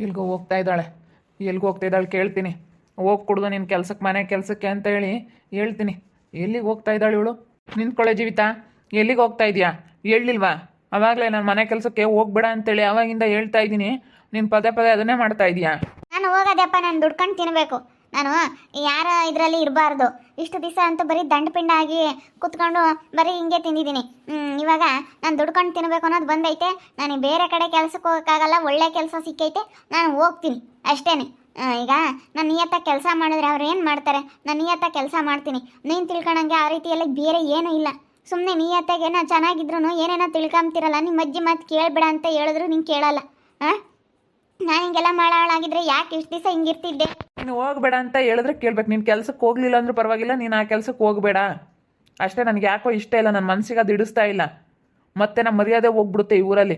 ಎಲ್ಗೋ ಹೋಗ್ತಾ ಇದ್ದಾಳೆ. ಎಲ್ಗೆ ಹೋಗ್ತಾ ಇದ್ದಾಳೆ ಕೇಳ್ತೀನಿ. ಹೋಗಿ ಕೊಡ್ದು ನಿನ್ನ ಕೆಲ್ಸಕ್ಕೆ, ಮನೆ ಕೆಲಸಕ್ಕೆ ಅಂತ ಹೇಳಿ ಹೇಳ್ತೀನಿ. ಎಲ್ಲಿಗೆ ಹೋಗ್ತಾ ಇದ್ದಾಳೆ ಇವಳು? ನಿಂತ್ಕೊಳ್ಳೆ ಜೀವಿತ, ಎಲ್ಲಿಗೆ ಹೋಗ್ತಾ ಇದೆಯಾ? ಹೇಳಿಲ್ವಾ? ಅವಾಗಲೇ ನಾನು ಮನೆ ಕೆಲಸಕ್ಕೆ ಹೋಗ್ಬೇಡ ಅಂತೇಳಿ ಅವಾಗಿಂದ ಹೇಳ್ತಾ ಇದ್ದೀನಿ. ನೀನು ಪದೇ ಪದೇ ಅದನ್ನೇ ಮಾಡ್ತಾ ಇದೀಯಾ. ನಾನು ಹೋಗೋದಪ್ಪ, ನಾನು ದುಡ್ಕೊಂಡು ತಿನ್ನಬೇಕು. ನಾನು ಯಾರ ಇದರಲ್ಲಿ ಇರಬಾರ್ದು. ಇಷ್ಟು ದಿವಸ ಅಂತೂ ಬರೀ ದಂಡಪಿಂಡ ಆಗಿ ಕುತ್ಕೊಂಡು ಬರೀ ಹಿಂಗೆ ತಿಂದಿದ್ದೀನಿ. ಇವಾಗ ನಾನು ದುಡ್ಕೊಂಡು ತಿನ್ನಬೇಕು ಅನ್ನೋದು ಬಂದೈತೆ. ನಾನು ಬೇರೆ ಕಡೆ ಕೆಲಸಕ್ಕೆ ಹೋಗೋಕ್ಕಾಗಲ್ಲ, ಒಳ್ಳೆ ಕೆಲಸ ಸಿಕ್ಕೈತೆ, ನಾನು ಹೋಗ್ತೀನಿ ಅಷ್ಟೇ. ಈಗ ನಾನು ನಿಯತ್ತಾಗಿ ಕೆಲಸ ಮಾಡಿದ್ರೆ ಅವ್ರು ಏನು ಮಾಡ್ತಾರೆ? ನಾನು ನಿಯತ್ತಾಗಿ ಕೆಲಸ ಮಾಡ್ತೀನಿ. ನೀನು ತಿಳ್ಕೊಳಂಗೆ ಆ ರೀತಿಯಲ್ಲಿ ಬೇರೆ ಏನೂ ಇಲ್ಲ. ಸುಮ್ಮನೆ ನಿಯತ್ತಾಗಿ ಏನೋ ಚೆನ್ನಾಗಿದ್ರು ಏನೇನೋ ತಿಳ್ಕೊಂತೀರಲ್ಲ. ನಿಮ್ಮ ಅಜ್ಜಿ ಮಾತು ಕೇಳಬೇಡ ಅಂತ ಹೇಳಿದ್ರು ನೀನು ಕೇಳಲ್ಲ. ಹಾಂ, ನಾನು ಹಿಂಗೆಲ್ಲ ಮಾಡಾಳಾಗಿದ್ರೆ ಯಾಕೆ ಇಷ್ಟು ದಿವಸ ಹಿಂಗಿರ್ತಿದ್ದೆ? ನೀನು ಹೋಗಬೇಡ ಅಂತ ಹೇಳಿದ್ರೆ ಕೇಳ್ಬೇಕು. ನೀನು ಕೆಲಸಕ್ಕೆ ಹೋಗಲಿಲ್ಲ ಅಂದ್ರೂ ಪರವಾಗಿಲ್ಲ, ನೀನು ಆ ಕೆಲಸಕ್ಕೆ ಹೋಗಬೇಡ ಅಷ್ಟೇ. ನನಗೆ ಯಾಕೋ ಇಷ್ಟ ಇಲ್ಲ, ನನ್ನ ಮನಸ್ಸಿಗೆ ಅದು ಹಿಡಿಸ್ತಾ ಇಲ್ಲ. ಮತ್ತೆ ನಮ್ಮ ಮರ್ಯಾದೆ ಹೋಗ್ಬಿಡುತ್ತೆ ಈ ಊರಲ್ಲಿ.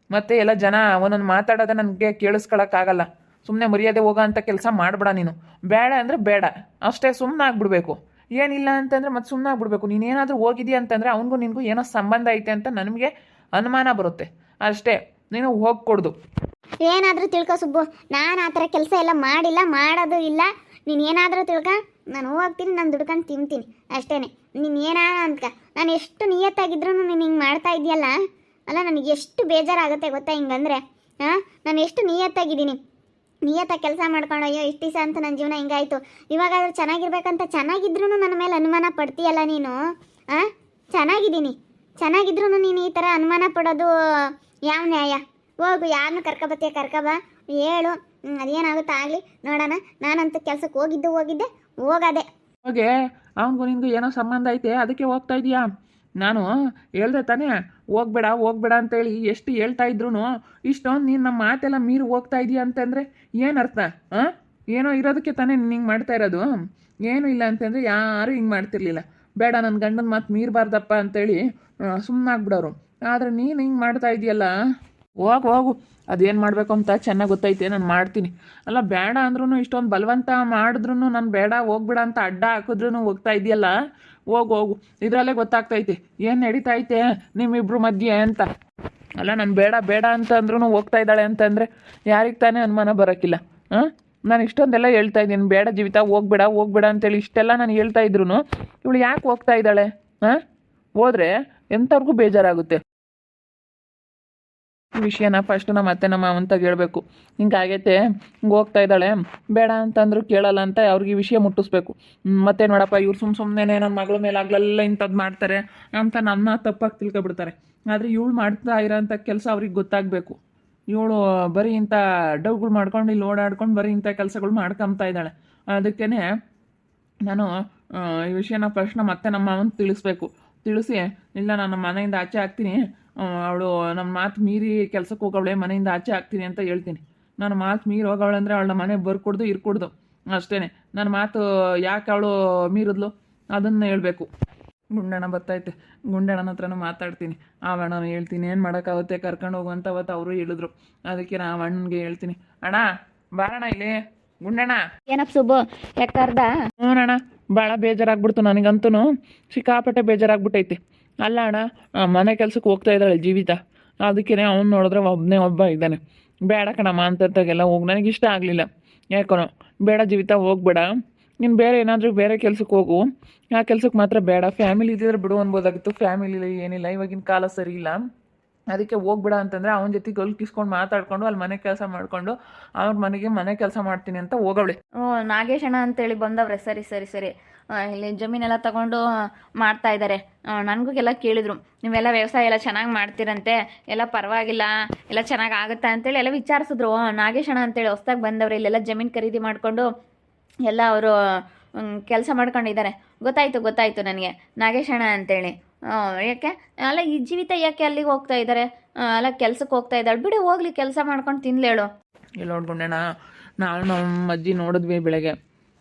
ಮತ್ತೆ ಎಲ್ಲ ಜನ ಒಂದೊಂದು ಮಾತಾಡೋದೇ ನನಗೆ ಕೇಳಿಸ್ಕೊಳಕ್ಕಾಗಲ್ಲ. ಸುಮ್ಮನೆ ಮರ್ಯಾದೆ ಹೋಗೋ ಅಂಥ ಕೆಲಸ ಮಾಡಬೇಡ ನೀನು. ಬೇಡ ಅಂದರೆ ಬೇಡ ಅಷ್ಟೇ, ಸುಮ್ಮನೆ ಆಗ್ಬಿಡ್ಬೇಕು. ಏನಿಲ್ಲ ಅಂತಂದರೆ ಮತ್ತೆ ಸುಮ್ಮನೆ ಆಗ್ಬಿಡ್ಬೇಕು. ನೀನೇನಾದರೂ ಹೋಗಿದ್ದೀಯ ಅಂತಂದರೆ ಅವನಿಗೂ ನಿನಗೂ ಏನೋ ಸಂಬಂಧ ಐತೆ ಅಂತ ನನಗೆ ಅನುಮಾನ ಬರುತ್ತೆ ಅಷ್ಟೇ. ನೀನು ಹೋಗ್ಕೊಡ್ದು. ಏನಾದರೂ ತಿಳ್ಕೊ ಸುಬ್ಬು, ನಾನು ಆ ಥರ ಕೆಲಸ ಎಲ್ಲ ಮಾಡಿಲ್ಲ, ಮಾಡೋದು ಇಲ್ಲ. ನೀನು ಏನಾದರೂ ತಿಳ್ಕೊ, ನಾನು ಹೋಗ್ತೀನಿ, ನಾನು ದುಡ್ಕೊಂಡು ತಿಂತೀನಿ ಅಷ್ಟೇ. ನೀನು ಏನಾರ ಅಂತ ನಾನು ಎಷ್ಟು ನಿಯತ್ತಾಗಿದ್ರು ನೀನು ಹಿಂಗೆ ಮಾಡ್ತಾ ಇದೆಯಲ್ಲ, ಅಲ್ಲ ನನಗೆ ಎಷ್ಟು ಬೇಜಾರಾಗುತ್ತೆ ಗೊತ್ತಾ ಹಿಂಗಂದರೆ. ಹಾಂ, ನಾನು ಎಷ್ಟು ನಿಯತ್ತಾಗಿದ್ದೀನಿ, ನಿಯತ್ತಾಗಿ ಕೆಲಸ ಮಾಡ್ಕೊಂಡು ಅಯ್ಯೋ ಇಷ್ಟು ದಿವಸ ಅಂತ ನನ್ನ ಜೀವನ ಹಿಂಗಾಯಿತು, ಇವಾಗಾದ್ರೂ ಚೆನ್ನಾಗಿರ್ಬೇಕಂತ ಚೆನ್ನಾಗಿದ್ರೂ ನನ್ನ ಮೇಲೆ ಅನುಮಾನ ಪಡ್ತೀಯಲ್ಲ ನೀನು. ಹಾಂ, ಚೆನ್ನಾಗಿದ್ರೂ ನೀನು ಈ ಥರ ಅನುಮಾನ ಪಡೋದು ಯಾವ ನ್ಯಾಯ? ಹೋಗು, ಯಾರನ್ನ ಕರ್ಕೊಬತ್ತೀಯ ಕರ್ಕೊಬಾ, ಹೇಳು, ಅದೇನಾಗುತ್ತಾ ಆಗಲಿ ನೋಡೋಣ. ನಾನಂತೂ ಕೆಲಸಕ್ಕೆ ಹೋಗಿದ್ದೆ ಹೋಗದೆ. ಹೋಗೆ, ಅವನಿಗೂ ನಿನಗೂ ಏನೋ ಸಂಬಂಧ ಐತೆ, ಅದಕ್ಕೆ ಹೋಗ್ತಾ ಇದೀಯಾ? ನಾನು ಹೇಳ್ದೆ ತಾನೇ ಹೋಗ್ಬೇಡ ಅಂತೇಳಿ ಎಷ್ಟು ಹೇಳ್ತಾ ಇದ್ರು ಇಷ್ಟೊಂದು ನೀನು ನಮ್ಮ ಮಾತೆಲ್ಲ ಮೀರಿ ಹೋಗ್ತಾ ಇದೀಯ ಅಂತಂದರೆ ಏನು ಅರ್ಥ? ಹಾಂ, ಏನೋ ಇರೋದಕ್ಕೆ ತಾನೇ ನೀನು ಹಿಂಗೆ ಮಾಡ್ತಾ ಇರೋದು. ಏನೂ ಇಲ್ಲ ಅಂತಂದರೆ ಯಾರೂ ಹಿಂಗೆ ಮಾಡ್ತಿರ್ಲಿಲ್ಲ. ಬೇಡ, ನನ್ನ ಗಂಡನ ಮಾತು ಮೀರಬಾರ್ದಪ್ಪ ಅಂತೇಳಿ ಸುಮ್ಮನಾಗ್ಬಿಡೋರು. ಆದರೆ ನೀನು ಹಿಂಗೆ ಮಾಡ್ತಾ ಇದೆಯಲ್ಲ, ಹೋಗು. ಅದೇನು ಮಾಡಬೇಕು ಅಂತ ಚೆನ್ನಾಗಿ ಗೊತ್ತೈತೆ, ನಾನು ಮಾಡ್ತೀನಿ. ಅಲ್ಲ, ಬೇಡ ಅಂದ್ರೂ ಇಷ್ಟೊಂದು ಬಲವಂತ ಮಾಡಿದ್ರು ನಾನು ಹೋಗ್ಬೇಡ ಅಂತ ಅಡ್ಡ ಹಾಕಿದ್ರೂ ಹೋಗ್ತಾ ಇದೆಯಲ್ಲ, ಹೋಗು. ಇದರಲ್ಲೇ ಗೊತ್ತಾಗ್ತೈತೆ ಏನು ನಡೀತಾ ಐತೆ ನಿಮ್ಮಿಬ್ರು ಮಧ್ಯೆ ಅಂತ. ಅಲ್ಲ, ನಾನು ಬೇಡ ಅಂತ ಅಂದ್ರೂ ಹೋಗ್ತಾ ಇದ್ದಾಳೆ ಅಂತಂದರೆ ಯಾರಿಗೆ ತಾನೇ ಅನುಮಾನ ಬರೋಕ್ಕಿಲ್ಲ? ಹಾಂ, ನಾನು ಇಷ್ಟೊಂದೆಲ್ಲ ಹೇಳ್ತಾ ಇದ್ದೀನಿ, ಬೇಡ ಜೀವಿತ ಹೋಗ್ಬೇಡ ಅಂತೇಳಿ ಇಷ್ಟೆಲ್ಲ ನಾನು ಹೇಳ್ತಾ ಇದ್ರು ಇವಳು ಯಾಕೆ ಹೋಗ್ತಾ ಇದ್ದಾಳೆ? ಹಾಂ, ಹೋದರೆ ಎಂಥವ್ರಿಗೂ ಬೇಜಾರಾಗುತ್ತೆ. ಈ ವಿಷಯನ ಫಸ್ಟ್ ನಮ್ಮ ಅತ್ತೆ ನಮ್ಮ ಮಾವಂತಾಗ ಹೇಳ್ಬೇಕು. ಹಿಂಗಾಗೈತೆ, ಹಿಂಗೆ ಹೋಗ್ತಾ ಇದ್ದಾಳೆ, ಬೇಡ ಅಂತಂದ್ರು ಕೇಳಲ್ಲ ಅಂತ ಅವ್ರಿಗೆ ಈ ವಿಷಯ ಮುಟ್ಟಿಸ್ಬೇಕು. ಮತ್ತೆ ನೋಡಪ್ಪ, ಇವ್ರು ಸುಮ್ಮನೆ ನನ್ನ ಮಗಳ ಮೇಲೆ ಆಗ್ಲೆಲ್ಲ ಇಂಥದ್ದು ಮಾಡ್ತಾರೆ ಅಂತ ನನ್ನ ತಪ್ಪಾಗಿ ತಿಳ್ಕೊಬಿಡ್ತಾರೆ. ಆದರೆ ಇವಳು ಮಾಡ್ತಾ ಇರೋಂಥ ಕೆಲಸ ಅವ್ರಿಗೆ ಗೊತ್ತಾಗಬೇಕು. ಇವಳು ಬರೀ ಇಂಥ ಡವ್ಗಳು ಮಾಡ್ಕೊಂಡು ಇಲ್ಲಿ ಓಡಾಡ್ಕೊಂಡು ಬರೀ ಇಂಥ ಕೆಲಸಗಳು ಮಾಡ್ಕೊತಾ ಇದ್ದಾಳೆ. ಅದಕ್ಕೇ ನಾನು ಈ ವಿಷಯನ ಫಸ್ಟ್ ನಮ್ಮ ಅತ್ತೆ ನಮ್ಮ ಮಾವನ್ ತಿಳಿಸಿ, ಇಲ್ಲ ನಾನು ಮನೆಯಿಂದ ಆಚೆ ಹಾಕ್ತೀನಿ, ಅವಳು ನನ್ನ ಮಾತು ಮೀರಿ ಕೆಲಸಕ್ಕೆ ಹೋಗವಳೆ, ಮನೆಯಿಂದ ಆಚೆ ಹಾಕ್ತೀನಿ ಅಂತ ಹೇಳ್ತೀನಿ. ನಾನು ಮಾತು ಮೀರಿ ಹೋಗವಳೆ ಅಂದರೆ ಅವಳ ಮನೆ ಬರ್ಕೊಡ್ದು ಇರ್ಕೊಡ್ದು ಅಷ್ಟೇ. ನನ್ನ ಮಾತು ಯಾಕೆ ಅವಳು ಮೀರಿದ್ಲು ಅದನ್ನು ಹೇಳ್ಬೇಕು. ಗುಂಡಣ್ಣ ಬರ್ತೈತೆ, ಗುಂಡಣ್ಣನ ಹತ್ರನೂ ಮಾತಾಡ್ತೀನಿ. ಆ ಅಣ್ಣನ ಹೇಳ್ತೀನಿ, ಏನು ಮಾಡೋಕ್ಕಾಗುತ್ತೆ, ಕರ್ಕೊಂಡು ಹೋಗುವಂತ ಅವತ್ತು ಅವರು ಹೇಳಿದ್ರು. ಅದಕ್ಕೆ ನಾ ಅಣ್ಣನಿಗೆ ಹೇಳ್ತೀನಿ, ಅಣ್ಣ ಬಾರಣ್ಣ ಇಲ್ಲಿ. ಗುಂಡಣ್ಣ, ಏನಪ್ಪ ಸುಬ್ಬು, ಯಾಕರ್ದ? ಅಣ್ಣ, ಭಾಳ ಬೇಜಾರಾಗ್ಬಿಡ್ತು ನನಗಂತೂ, ಸಿಕ್ಕಾಪಟ್ಟೆ ಬೇಜಾರಾಗ್ಬಿಟ್ಟೈತಿ. ಅಲ್ಲ ಅಣ್ಣ, ಮನೆ ಕೆಲ್ಸಕ್ಕೆ ಹೋಗ್ತಾ ಇದ್ದಾಳೆ ಜೀವಿತ, ಅದಕ್ಕೇ ಅವ್ನು ನೋಡಿದ್ರೆ ಒಬ್ಬ ಇದ್ದಾನೆ. ಬೇಡ ಕಣಮ್ಮ ಅಂತಂತಾಗೆಲ್ಲ ಹೋಗಿ ನನಗಿಷ್ಟ ಆಗಲಿಲ್ಲ. ಯಾಕೋ ಬೇಡ ಜೀವಿತ, ಹೋಗ್ಬೇಡ, ನೀನು ಬೇರೆ ಕೆಲ್ಸಕ್ಕೆ ಹೋಗು, ಆ ಕೆಲ್ಸಕ್ಕೆ ಮಾತ್ರ ಬೇಡ. ಫ್ಯಾಮಿಲಿ ಇದ್ದಿದ್ರೆ ಬಿಡು ಅನ್ಬೋದಾಗಿತ್ತು, ಫ್ಯಾಮಿಲಿ ಏನಿಲ್ಲ, ಇವಾಗಿನ ಕಾಲ ಸರಿ ಇಲ್ಲ. ಅದಕ್ಕೆ ಹೋಗ್ಬೇಡ ಅಂತಂದರೆ ಅವನ ಜೊತೆ ಗಲ್ಕಿಸ್ಕೊಂಡು ಮಾತಾಡ್ಕೊಂಡು ಅಲ್ಲಿ ಮನೆ ಕೆಲಸ ಮಾಡಿಕೊಂಡು ಅವ್ರ ಮನೆ ಕೆಲಸ ಮಾಡ್ತೀನಿ ಅಂತ ಹೋಗವಳೆ. ನಾಗೇಶಣ್ಣ ಅಂತೇಳಿ ಬಂದವ್ರೆ. ಸರಿ ಇಲ್ಲಿ ಜಮೀನೆಲ್ಲ ತಗೊಂಡು ಮಾಡ್ತಾ ಇದ್ದಾರೆ. ನನಗೆಲ್ಲ ಕೇಳಿದ್ರು, ನೀವೆಲ್ಲ ವ್ಯವಸಾಯ ಎಲ್ಲ ಚೆನ್ನಾಗಿ ಮಾಡ್ತೀರಂತೆ, ಎಲ್ಲ ಪರವಾಗಿಲ್ಲ, ಎಲ್ಲ ಚೆನ್ನಾಗಿ ಆಗುತ್ತಾ ಅಂತೇಳಿ ಎಲ್ಲ ವಿಚಾರಿಸಿದ್ರು. ನಾಗೇಶಣ್ಣ ಅಂತೇಳಿ ಹೊಸ್ದಾಗಿ ಬಂದವ್ರೆ, ಇಲ್ಲೆಲ್ಲ ಜಮೀನು ಖರೀದಿ ಮಾಡಿಕೊಂಡು ಎಲ್ಲ ಅವರು ಕೆಲಸ ಮಾಡ್ಕೊಂಡಿದ್ದಾರೆ. ಗೊತ್ತಾಯ್ತು ನನಗೆ ನಾಗೇಶಣ್ಣ ಅಂತೇಳಿ. ಯಾಕೆ ಅಲ್ಲ, ಈ ಜೀವಿತ ಯಾಕೆ ಅಲ್ಲಿಗೆ ಹೋಗ್ತಾ ಇದ್ದಾರೆ? ಅಲ್ಲ, ಕೆಲ್ಸಕ್ಕೆ ಹೋಗ್ತಾ ಇದ್ದಾಳೆ, ಬಿಡಿ ಹೋಗ್ಲಿ, ಕೆಲಸ ಮಾಡ್ಕೊಂಡು ತಿನ್ಲೇಳು. ಇಲ್ಲಿ ನೋಡ್ಕೊಂಡೇಣ, ನಮ್ಮ ಅಜ್ಜಿ ನೋಡಿದ್ವಿ ಬೆಳಗ್ಗೆ.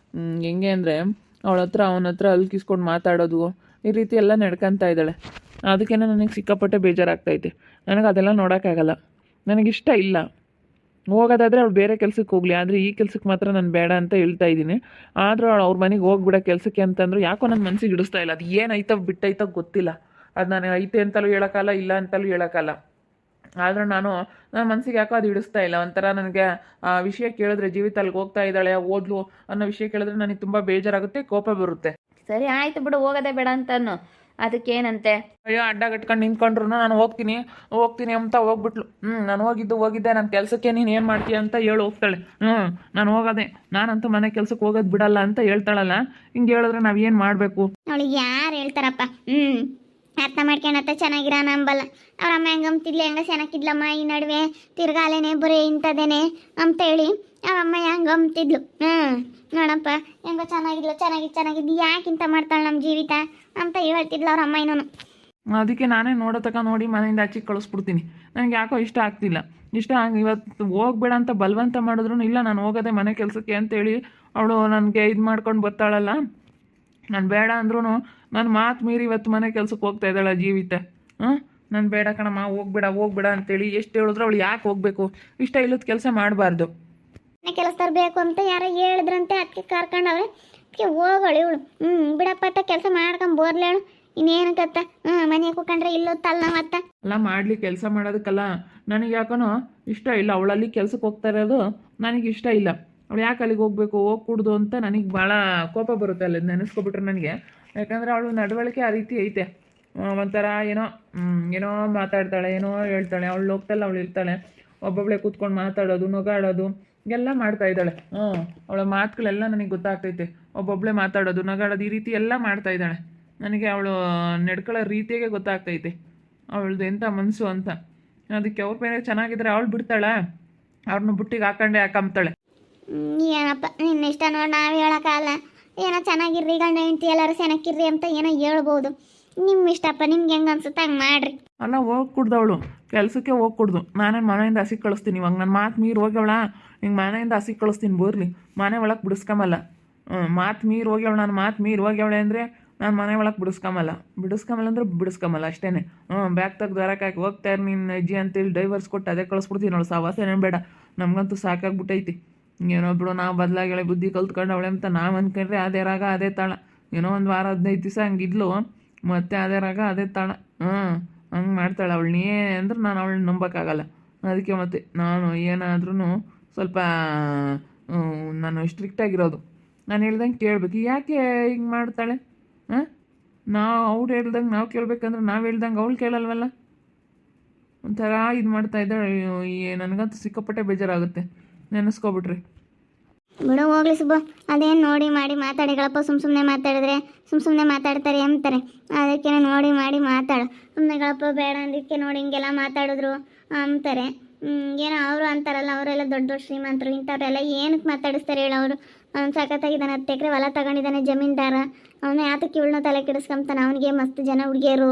ಹೆಂಗೆ ಅಂದರೆ ಅವನ ಹತ್ರ ಅಲ್ಕಿಸ್ಕೊಂಡು ಮಾತಾಡೋದು ಈ ರೀತಿ ಎಲ್ಲ ನಡ್ಕೊತಾ ಇದ್ದಾಳೆ. ಅದಕ್ಕೇ ನನಗೆ ಸಿಕ್ಕಾಪಟ್ಟೆ ಬೇಜಾರಾಗ್ತೈತೆ. ನನಗೆ ಅದೆಲ್ಲ ನೋಡೋಕ್ಕಾಗಲ್ಲ, ನನಗಿಷ್ಟ ಇಲ್ಲ. ಹೋಗೋದಾದರೆ ಅವಳು ಬೇರೆ ಕೆಲ್ಸಕ್ಕೆ ಹೋಗಲಿ, ಆದರೆ ಈ ಕೆಲ್ಸಕ್ಕೆ ಮಾತ್ರ ನಾನು ಬೇಡ ಅಂತ ಹೇಳ್ತಾ ಇದ್ದೀನಿ. ಆದರೂ ಅವಳು ಅವ್ರ ಮನೆಗೆ ಹೋಗ್ಬಿಡೋ ಕೆಲಸಕ್ಕೆ ಅಂತಂದ್ರು ಯಾಕೋ ನನ್ನ ಮನಸ್ಸಿಗೆ ಹಿಡಿಸ್ತಾ ಇಲ್ಲ. ಅದು ಏನೈತೋ ಬಿಟ್ಟೈತೋ ಗೊತ್ತಿಲ್ಲ. ಅದು ನಾನು ಐತೆ ಅಂತಲೂ ಹೇಳೋಕ್ಕಲ್ಲ, ಇಲ್ಲ ಅಂತಲೂ ಹೇಳೋಕ್ಕಲ್ಲ. ಆದ್ರೆ ನನ್ನ ಮನಸ್ಸಿಗೆ ಯಾಕೋ ಅದು ಹಿಡಿಸ್ತಾ ಇಲ್ಲ. ಒಂಥರ ನನಗೆ ಆ ವಿಷಯ ಕೇಳಿದ್ರೆ ಜೀವಿತ ಅಲ್ಲಿಗೆ ಹೋಗ್ತಾ ಇದ್ದಾಳೆ ಓದ್ಲು ಅನ್ನೋ ವಿಷಯ ಕೇಳಿದ್ರೆ ನನಗೆ ತುಂಬ ಬೇಜಾರಾಗುತ್ತೆ, ಕೋಪ ಬರುತ್ತೆ. ಸರಿ ಆಯಿತು ಬಿಡು, ಹೋಗೋದೇ ಬೇಡ ಅಂತಾನು, ಅದಕ್ಕೇನಂತೆ. ಅಯ್ಯೋ ಅಡ್ಡ ಕಟ್ಕೊಂಡು ನಿಂತ್ಕೊಂಡ್ರು ನಾನು ಹೋಗ್ತೀನಿ ಅಂತ ಹೋಗ್ಬಿಟ್ಲು. ನಾನು ಹೋಗಿದ್ದೆ ನನ್ನ ಕೆಲಸಕ್ಕೆ ನೀನು ಏನು ಮಾಡ್ತೀಯ ಅಂತ ಹೇಳಿ ಹೋಗ್ತಾಳೆ. ನಾನು ಹೋಗೋದೆ, ನಾನಂತೂ ಮನೆ ಕೆಲ್ಸಕ್ಕೆ ಹೋಗೋದು ಬಿಡಲ್ಲ ಅಂತ ಹೇಳ್ತಾಳಲ್ಲ. ಹಿಂಗೆ ಹೇಳಿದ್ರೆ ನಾವು ಏನು ಮಾಡಬೇಕು? ಅವಳಿಗೆ ಯಾರು ಹೇಳ್ತಾರಪ್ಪ? ಅರ್ಥ ಮಾಡ್ಕೊಂಡತ್ತ ಚೆನ್ನಾಗಿರ ನಂಬಲ್ಲ. ಅವ್ರ ಅಮ್ಮ ಹೆಂಗೆ ಅಂತಿದ್ಲಿ, ಹೆಂಗ ಚೆನ್ನಾಗಿದ್ಲಮ್ಮ, ಈ ನಡುವೆ ತಿರ್ಗಾಲೇನೆ ಬರೀ ಇಂಥದ್ದೇನೆ ಅಂತೇಳಿ ಅವ್ರ ಅಮ್ಮ ಹೆಂಗೆ ಅಂತಿದ್ಲು. ನೋಡಪ್ಪ ಹೆಂಗೋ ಚೆನ್ನಾಗಿದ್ದು ಯಾಕಿಂತ ಮಾಡ್ತಾಳೆ ನಮ್ಮ ಜೀವಿತ ಅಂತ ಹೇಳ್ತಿದ್ಲು ಅವ್ರ ಅಮ್ಮ. ಇನ್ನೂ ಅದಕ್ಕೆ ನಾನೇ ನೋಡಿ ಮನೆಯಿಂದ ಆಚೆಗೆ ಕಳಿಸ್ಬಿಡ್ತೀನಿ. ನನಗೆ ಯಾಕೋ ಇಷ್ಟ ಆಗ್ತಿಲ್ಲ. ಇವತ್ತು ಹೋಗ್ಬೇಡ ಅಂತ ಬಲವಂತ ಮಾಡಿದ್ರು ಇಲ್ಲ, ನಾನು ಹೋಗೋದೆ ಮನೆ ಕೆಲಸಕ್ಕೆ ಅಂತೇಳಿ ಅವಳು ನನಗೆ ಇದು ಮಾಡ್ಕೊಂಡು ಬರ್ತಾಳಲ್ಲ. ನಾನು ಬೇಡ ಅಂದ್ರೂ ನನ್ನ ಮಾತು ಮೀರಿ ಇವತ್ತು ಮನೆ ಕೆಲ್ಸಕ್ಕೆ ಹೋಗ್ತಾ ಇದ್ದಾಳೆ ಜೀವಿತ. ನಾನು ಬೇಡ ಕಣಮ್ಮ, ಹೋಗ್ಬೇಡ ಅಂತೇಳಿ ಎಷ್ಟು ಹೇಳಿದ್ರು ಅವಳು ಯಾಕೆ ಹೋಗಬೇಕು? ಇಷ್ಟ ಇಲ್ಲದ ಕೆಲಸ ಮಾಡಬಾರ್ದು. ಮನೆ ಕೆಲಸದವ್ರು ಬೇಕು ಅಂತ ಯಾರೋ ಹೇಳಿದ್ರಂತೆ, ಅದಕ್ಕೆ ಕರ್ಕೊಂಡವ್ರೆ. ಅದಕ್ಕೆ ಹೋಗೋಳು ಇವಳು. ಬಿಡಪ್ಪ ಅತ್ತ ಕೆಲಸ ಮಾಡ್ಕೊಂಡು ಬೋರ್ಲೇಳು, ಇನ್ನೇನು ಕತ್ತ. ಮನೆ ಕೂಕೊಂಡ್ರೆ ಇಲ್ಲೊತ್ತಲ್ಲ ನಾವು ಅತ್ತ ಅಲ್ಲ ಮಾಡಲಿ, ಕೆಲಸ ಮಾಡೋದಕ್ಕಲ್ಲ. ನನಗೆ ಯಾಕನೋ ಇಷ್ಟ ಇಲ್ಲ ಅವಳಲ್ಲಿ ಕೆಲ್ಸಕ್ಕೆ ಹೋಗ್ತಾ ಇರೋದು. ನನಗೆ ಇಷ್ಟ ಇಲ್ಲ. ಅವಳು ಯಾಕೆ ಅಲ್ಲಿಗೆ ಹೋಗ್ಬೇಕು, ಹೋಗ್ಕೂಡ್ದು ಅಂತ ನನಗೆ ಭಾಳ ಕೋಪ ಬರುತ್ತೆ ಅಲ್ಲಿ ನೆನೆಸ್ಕೊಬಿಟ್ರೆ ನನಗೆ. ಯಾಕಂದರೆ ಅವಳು ನಡವಳಿಕೆ ಆ ರೀತಿ ಐತೆ. ಒಂಥರ ಏನೋ ಮಾತಾಡ್ತಾಳೆ, ಏನೋ ಹೇಳ್ತಾಳೆ. ಅವಳು ಹೋಗ್ತಾಳೆ, ಅವಳು ಇರ್ತಾಳೆ, ಒಬ್ಬೊಬ್ಬಳೆ ಕೂತ್ಕೊಂಡು ಮಾತಾಡೋದು, ನಗಾಡೋದು ಎಲ್ಲ ಮಾಡ್ತಾ ಇದ್ದಾಳೆ. ಅವಳ ಮಾತುಗಳೆಲ್ಲ ನನಗೆ ಗೊತ್ತಾಗ್ತೈತೆ. ಒಬ್ಬೊಬ್ಬಳೆ ಮಾತಾಡೋದು, ನಗಾಡೋದು ಈ ರೀತಿ ಎಲ್ಲ ಮಾಡ್ತಾ ಇದ್ದಾಳೆ. ನನಗೆ ಅವಳು ನಡ್ಕೊಳ್ಳೋ ರೀತಿಯಾಗೆ ಗೊತ್ತಾಗ್ತೈತೆ ಅವಳದು ಎಂಥ ಮನಸ್ಸು ಅಂತ. ಅದಕ್ಕೆ ಅವ್ರ ಮೇಲೆ ಚೆನ್ನಾಗಿದ್ರೆ ಅವಳು ಬಿಡ್ತಾಳ, ಅವ್ರನ್ನ ಬುಟ್ಟಿಗೆ ಹಾಕೊಂಡೆ ಹಾಕಂಬ್ತಾಳೆ. ಏನಪ್ಪ ನಿನ್ನ ಇಷ್ಟ ನೋಡಿ, ನಾವು ಹೇಳೋಕ್ಕಲ್ಲ. ಏನೋ ಚೆನ್ನಾಗಿರ್ರಿ, ಗಂಡ ಹೆಂಡತಿ ಎಲ್ಲರೂ ಚೆನ್ನಾಗಿರ್ರಿ ಅಂತ ಏನೋ ಹೇಳ್ಬೋದು. ನಿಮ್ಮ ಇಷ್ಟಪ್ಪ, ನಿಮ್ಗೆ ಹೆಂಗೆ ಅನ್ಸುತ್ತೆ ಹಂಗೆ ಮಾಡ್ರಿ. ಅಲ್ಲ ಹೋಗ್ಕೂಡ್ದು ಅವಳು ಕೆಲಸಕ್ಕೆ ಹೋಗ್ಕೂಡ್ದು. ನಾನೇನು ಮನೆಯಿಂದ ಹಸಿಗೆ ಕಳಿಸ್ತೀನಿ. ಇವಾಗ ನನ್ನ ಮಾತು ಮೀರಿ ಹೋಗ್ಯವಳ, ಹಿಂಗೆ ಮನೆಯಿಂದ ಹಸಿಗೆ ಕಳಿಸ್ತೀನಿ ಬೋರ್ಲಿ, ಮನೆ ಒಳಗೆ ಬಿಡಿಸ್ಕೊಂಬಲ್ಲ. ಮಾತು ಮೀರಿ ಹೋಗ್ಯವಳು, ನಾನು ಮಾತು ಮೀರಿ ಹೋಗ್ಯವಳೆ ಅಂದರೆ ನಾನು ಮನೆ ಒಳಗೆ ಬಿಡಿಸ್ಕೊಂಬಲ್ಲ ಅಂದ್ರೆ ಬಿಡಿಸ್ಕೊಂಬಲ್ಲ ಅಷ್ಟೇ. ಬ್ಯಾಗ್ ತೆಗ್ದು ಹೊರಕ್ಕೆ ಹಾಕಿ ಹೋಗ್ತಾರೆ ನಿನ್ನ ಅಜ್ಜಿ ಅಂತೇಳಿ ಡೈವರ್ಸ್ ಕೊಟ್ಟು ಅದೇ ಕಳಿಸ್ಬಿಡ್ತೀನಿ. ಅವಳು ಸವಾಸ ಏನೇನು ಬೇಡ, ನಮಗಂತೂ ಸಾಕಾಗ್ಬಿಟ್ಟೈತಿ. ಏನೋ ಬಿಡು, ನಾವು ಬದಲಾಗಿ ಬುದ್ಧಿ ಕಲ್ತ್ಕೊಂಡು ಅವಳೆ ಅಂತ ನಾವು ಅಂದ್ಕೊಂಡ್ರೆ ಅದೇ ರಾಗ ಅದೇ ತಾಳ. ಏನೋ ಒಂದು ವಾರ 15 ದಿವಸ ಹಂಗಿದ್ಲು, ಮತ್ತೆ ಅದೇ ರಾಗ ಅದೇ ತಾಳ. ಹಂಗೆ ಮಾಡ್ತಾಳೆ ಅವಳು. ನೀ ಅಂದ್ರೆ ನಾನು ಅವಳನ್ನ ನಂಬೋಕ್ಕಾಗಲ್ಲ. ಅದಕ್ಕೆ ಮತ್ತೆ ನಾನು ಏನಾದ್ರೂ ಸ್ವಲ್ಪ ನಾನು ಸ್ಟ್ರಿಕ್ಟಾಗಿರೋದು. ನಾನು ಹೇಳ್ದಂಗೆ ಕೇಳಬೇಕು. ಯಾಕೆ ಹಿಂಗೆ ಮಾಡ್ತಾಳೆ? ಅವ್ಳು ಹೇಳ್ದಂಗೆ ನಾವು ಕೇಳ್ಬೇಕಂದ್ರೆ ನಾವು ಹೇಳ್ದಂಗೆ ಅವಳು ಕೇಳಲ್ವಲ್ಲ. ಒಂಥರ ಇದು ಮಾಡ್ತಾ ಇದ್ದಾಳೆ. ನನಗಂತೂ ಸಿಕ್ಕಾಪಟ್ಟೆ ಬೇಜಾರಾಗುತ್ತೆ ನೆನೆಸ್ಕೊಬಿಟ್ರಿ. ಬಿಡು ಹೋಗ್ಲಿ ಸುಬ್ಬ, ಅದೇನು ನೋಡಿ ಮಾಡಿ ಮಾತಾಡಿಗಳಪ್ಪ. ಸುಮ್ಮನೆ ಮಾತಾಡಿದ್ರೆ ಸುಮ್ಮನೆ ಮಾತಾಡ್ತಾರೆ ಅಂತಾರೆ. ಅದಕ್ಕೆ ನೋಡಿ ಮಾಡಿ ಮಾತಾಡು. ಸುಮ್ಮನೆಗಳಪ್ಪ ಬೇಡ ಅಂದಿದ್ದಕ್ಕೆ ನೋಡಿ ಹಿಂಗೆಲ್ಲ ಮಾತಾಡಿದ್ರು ಅಂತಾರೆ. ಏನೋ ಅವರು ಅಂತಾರಲ್ಲ, ಅವರೆಲ್ಲ ದೊಡ್ಡ ದೊಡ್ಡ ಶ್ರೀಮಂತರು, ಇಂಥವ್ರೆಲ್ಲ ಏನಕ್ಕೆ ಮಾತಾಡಿಸ್ತಾರೆ ಹೇಳಿ? ಅವರು ಅವ್ನು ಸಖತ್ತಾಗಿದ್ದಾನೆ, 10 ಎಕರೆ ಹೊಲ ತಗೊಂಡಿದ್ದಾನೆ, ಜಮೀನ್ದಾರ. ಅವನು ಯಾತಕ್ಕೆ ಇವಳನ್ನ ತಲೆ ಕೆಡಿಸ್ಕೊಂತಾನೆ? ಅವನಿಗೆ ಮಸ್ತ್ ಜನ ಹುಡುಗಿಯರು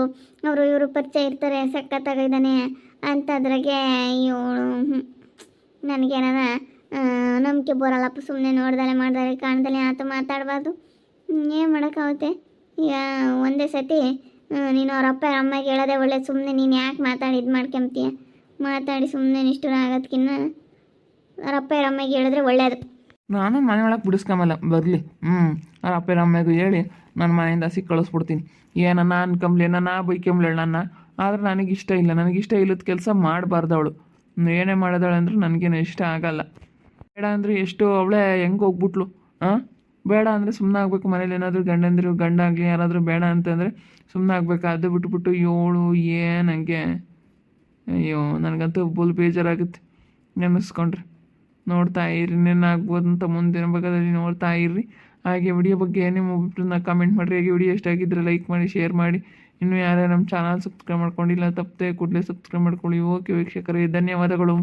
ಅವರು ಇವರು ಪರಿಚಯ ಇರ್ತಾರೆ, ಸಖತ್ತಾಗಿದ್ದಾನೆ ಅಂತದ್ರಾಗೆ ಇವಳು ನನಗೇನಾರ ನಂಬಿಕೆ ಬರಲ್ಲಪ್ಪ. ಸುಮ್ಮನೆ ನೋಡ್ದಲೆ ಮಾಡ್ದಲೆ ಕಾಣ್ದಲೆ ಆತ ಮಾತಾಡಬಾರ್ದು. ಏನು ಮಾಡೋಕ್ಕಾಗುತ್ತೆ? ಈಗ ಒಂದೇ ಸತಿ ನೀನು ಅವ್ರ ಅಪ್ಪ ಅಮ್ಮಗೆ ಹೇಳೋದೇ ಒಳ್ಳೇದು. ಸುಮ್ಮನೆ ನೀನು ಯಾಕೆ ಮಾತಾಡಿ ಇದು ಮಾಡ್ಕೊಂತೀಯ? ಮಾತಾಡಿ ಸುಮ್ಮನೆ ನಿಷ್ಠುರ ಆಗೋದಕ್ಕಿನ್ನ ಅವ್ರ ಅಪ್ಪ ಅಮ್ಮಗೆ ಹೇಳಿದ್ರೆ ಒಳ್ಳೇದು. ನಾನು ಮನೆ ಒಳಗೆ ಬಿಡಿಸ್ಕೊಂಬಲ್ಲ, ಬರಲಿ. ಅವ್ರ ಅಪ್ಪ ಅಮ್ಮೆಗೂ ಹೇಳಿ ನಾನು ಮನೆಯಿಂದ ಹಸಿ ಕಳಿಸ್ಬಿಡ್ತೀನಿ. ಏನನ್ನ ಅನ್ಕೊಂಬ್ಲಿ, ನನ್ನ ಬೈಕೊಂಬ್ಲೇಳು ನನ್ನ. ಆದರೆ ನನಗಿಷ್ಟ ಇಲ್ಲ. ನನಗಿಷ್ಟ ಇಲ್ಲದ ಕೆಲಸ ಮಾಡಬಾರ್ದು ಅವಳು. ಏನೇ ಮಾಡಿದಾಳೆ ಅಂದ್ರೆ ನನಗೇನು ಇಷ್ಟ ಆಗಲ್ಲ. ಬೇಡ ಅಂದರೆ ಎಷ್ಟು ಅವಳೇ ಹೆಂಗೆ ಹೋಗ್ಬಿಟ್ಲು. ಬೇಡ ಅಂದರೆ ಸುಮ್ಮನೆ ಆಗಬೇಕು. ಮನೇಲಿ ಏನಾದರೂ ಗಂಡ ಆಗಲಿ ಯಾರಾದರೂ ಬೇಡ ಅಂತಂದರೆ ಸುಮ್ಮನೆ ಆಗಬೇಕು. ಅದು ಬಿಟ್ಬಿಟ್ಟು ಇವಳು ಏನಂಗೆ, ಅಯ್ಯೋ ನನಗಂತೂ ಫುಲ್ ಬೇಜಾರಾಗುತ್ತೆ ನೆನೆಸ್ಕೊಂಡ್ರೆ. ನೋಡ್ತಾ ಇರ್ರಿ, ಇನ್ನೇನಾಗ್ಬೋದು ಅಂತ ಮುಂದಿನ ಭಾಗದಲ್ಲಿ ನೋಡ್ತಾ ಇರ್ರಿ. ಹಾಗೆ ವಿಡಿಯೋ ಬಗ್ಗೆ ಏನೇ ಅಭಿಪ್ರಾಯನ ಕಮೆಂಟ್ ಮಾಡಿರಿ. ಹಾಗೆ ವಿಡಿಯೋ ಇಷ್ಟ ಆಗಿದ್ದರೆ ಲೈಕ್ ಮಾಡಿ, ಶೇರ್ ಮಾಡಿ. ಇನ್ನೂ ಯಾರ್ಯಾರು ನಮ್ಮ ಚಾನಲ್ ಸಬ್ಸ್ಕ್ರೈಬ್ ಮಾಡ್ಕೊಂಡಿಲ್ಲ ತಪ್ಪದೆ ಕೂಡಲೇ ಸಬ್ಸ್ಕ್ರೈಬ್ ಮಾಡ್ಕೊಳ್ಳಿ. ಓಕೆ ವೀಕ್ಷಕರೇ, ಧನ್ಯವಾದಗಳು.